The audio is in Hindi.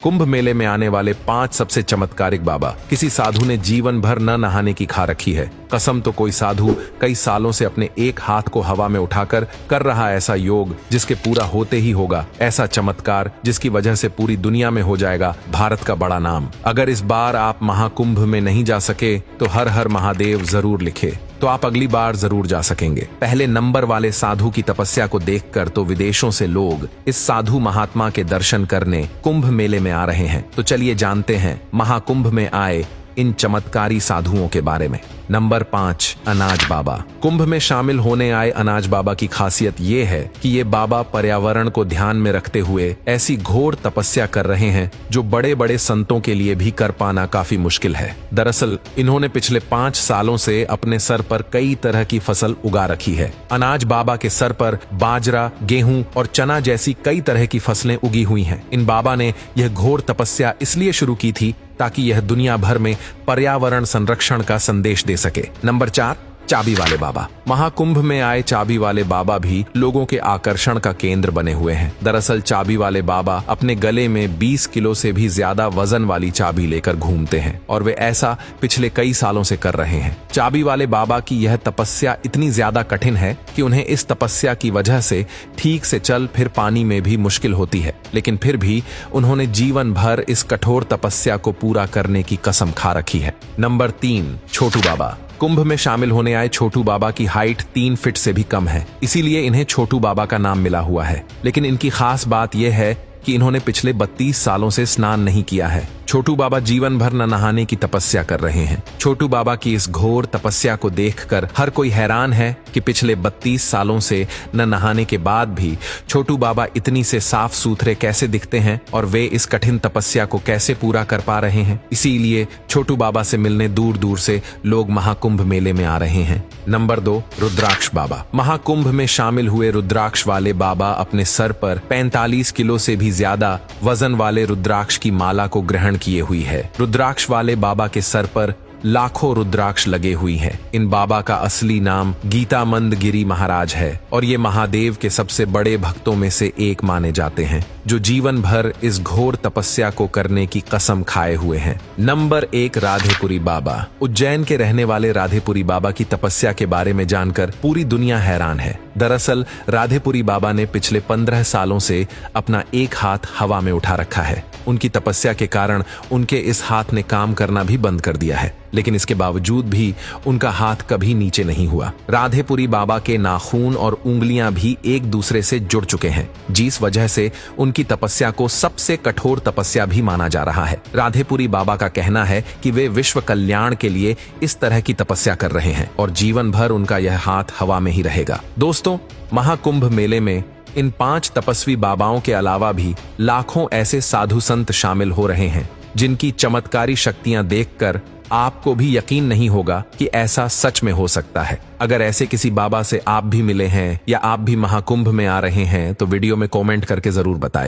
कुंभ मेले में आने वाले 5 सबसे चमत्कारिक बाबा। किसी साधु ने जीवन भर न नहाने की खा रखी है कसम। तो कोई साधु कई सालों से अपने एक हाथ को हवा में उठाकर कर रहा ऐसा योग जिसके पूरा होते ही होगा ऐसा चमत्कार जिसकी वजह से पूरी दुनिया में हो जाएगा भारत का बड़ा नाम। अगर इस बार आप महाकुंभ में नहीं जा सके तो हर हर महादेव जरूर लिखे, तो आप अगली बार जरूर जा सकेंगे। पहले नंबर वाले साधु की तपस्या को देखकर तो विदेशों से लोग इस साधु महात्मा के दर्शन करने कुंभ मेले में आ रहे हैं। तो चलिए जानते हैं महाकुंभ में आए इन चमत्कारी साधुओं के बारे में। नंबर 5, अनाज बाबा। कुंभ में शामिल होने आए अनाज बाबा की खासियत ये है कि ये बाबा पर्यावरण को ध्यान में रखते हुए ऐसी घोर तपस्या कर रहे हैं जो बड़े बड़े संतों के लिए भी कर पाना काफी मुश्किल है। दरअसल इन्होंने पिछले 5 सालों से अपने सर पर कई तरह की फसल उगा रखी है। अनाज बाबा के सर पर बाजरा, गेहूं और चना जैसी कई तरह की फसलें उगी हुई हैं। इन बाबा ने यह घोर तपस्या इसलिए शुरू की थी ताकि यह दुनिया भर में पर्यावरण संरक्षण का संदेश दे सके। नंबर 4, चाबी वाले बाबा। महाकुंभ में आए चाबी वाले बाबा भी लोगों के आकर्षण का केंद्र बने हुए हैं। दरअसल चाबी वाले बाबा अपने गले में 20 किलो से भी ज्यादा वजन वाली चाबी लेकर घूमते हैं और वे ऐसा पिछले कई सालों से कर रहे हैं। चाबी वाले बाबा की यह तपस्या इतनी ज्यादा कठिन है कि उन्हें इस तपस्या की वजह से ठीक से चल फिर पानी में भी मुश्किल होती है, लेकिन फिर भी उन्होंने जीवन भर इस कठोर तपस्या को पूरा करने की कसम खा रखी है। नंबर 3, छोटू बाबा। कुंभ में शामिल होने आए छोटू बाबा की हाइट 3 फीट से भी कम है, इसीलिए इन्हें छोटू बाबा का नाम मिला हुआ है। लेकिन इनकी खास बात यह है कि इन्होंने पिछले 32 सालों से स्नान नहीं किया है। छोटू बाबा जीवन भर न नहाने की तपस्या कर रहे हैं। छोटू बाबा की इस घोर तपस्या को देखकर हर कोई हैरान है कि पिछले 32 सालों से न नहाने के बाद भी छोटू बाबा इतनी से साफ सुथरे कैसे दिखते हैं और वे इस कठिन तपस्या को कैसे पूरा कर पा रहे हैं। इसीलिए छोटू बाबा से मिलने दूर दूर से लोग महाकुंभ मेले में आ रहे हैं। नंबर 2, रुद्राक्ष बाबा। महाकुंभ में शामिल हुए रुद्राक्ष वाले बाबा अपने सर पर 45 किलो से भी ज्यादा वजन वाले रुद्राक्ष की माला को ग्रहण किए हुई है। रुद्राक्ष वाले बाबा के सर पर लाखों रुद्राक्ष लगे हुई हैं। इन बाबा का असली नाम गीतामंद गिरी महाराज है और ये महादेव के सबसे बड़े भक्तों में से एक माने जाते हैं जो जीवन भर इस घोर तपस्या को करने की कसम खाए हुए हैं। नंबर 1, राधेपुरी बाबा। उज्जैन के रहने वाले राधेपुरी बाबा की तपस्या के बारे में जानकर पूरी दुनिया हैरान है। दरअसल राधेपुरी बाबा ने पिछले 15 सालों से अपना एक हाथ हवा में उठा रखा है। उनकी तपस्या के कारण उनके इस हाथ ने काम करना भी बंद कर दिया है, लेकिन इसके बावजूद भी उनका हाथ कभी नीचे नहीं हुआ। राधेपुरी बाबा के नाखून और उंगलियां भी एक दूसरे से जुड़ चुके हैं, जिस वजह से उनकी तपस्या को सबसे कठोर तपस्या भी माना जा रहा है। राधेपुरी बाबा का कहना है कि वे विश्व कल्याण के लिए इस तरह की तपस्या कर रहे हैं और जीवन भर उनका यह हाथ हवा में ही रहेगा। दोस्तों, महाकुंभ मेले में इन 5 तपस्वी बाबाओं के अलावा भी लाखों ऐसे साधु संत शामिल हो रहे हैं जिनकी चमत्कारी शक्तियां देखकर आपको भी यकीन नहीं होगा कि ऐसा सच में हो सकता है। अगर ऐसे किसी बाबा से आप भी मिले हैं या आप भी महाकुंभ में आ रहे हैं तो वीडियो में कमेंट करके जरूर बताएं।